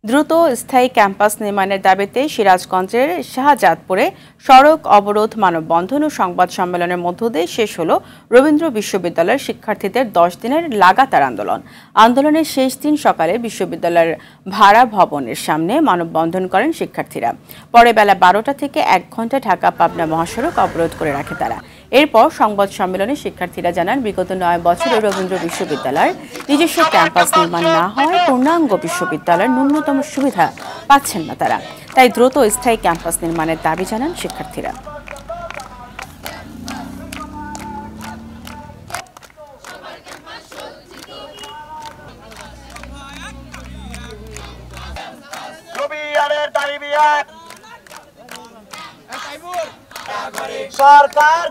দ্রুত স্থায়ী ক্যাম্পাস নির্মাণের দাবিতে সিরাজগঞ্জের শাহজাদপুরে সড়ক অবরোধ, মানববন্ধন ও সংবাদ সম্মেলনের মধ্য দিয়ে শেষ হলো রবীন্দ্র বিশ্ববিদ্যালয়ের শিক্ষার্থীদের 10 দিনের লাগাতার আন্দোলন। আন্দোলনের শেষ দিন সকালে বিশ্ববিদ্যালয়ের ভাড়া ভবনের সামনে মানববন্ধন করেন শিক্ষার্থীরা। পরে বেলা 12টা থেকে 1 ঘণ্টা ঢাকা পাবনা মহাসড়ক অবরোধ করে রাখে তারা। এরপর সংবাদ সম্মেলনে শিক্ষার্থীরা জানান, বিগত 9 বছরে রবীন্দ্র বিশ্ববিদ্যালয়ের নিজস্ব ক্যাম্পাস নির্মাণ না হওয়ায় পূর্ণাঙ্গ বিশ্ববিদ্যালয়ের ন্যূনতম সুবিধা পাচ্ছেন না তারা। তাই দ্রুত স্থায়ী ক্যাম্পাস নির্মাণের দাবি জানান শিক্ষার্থীরা। সরকার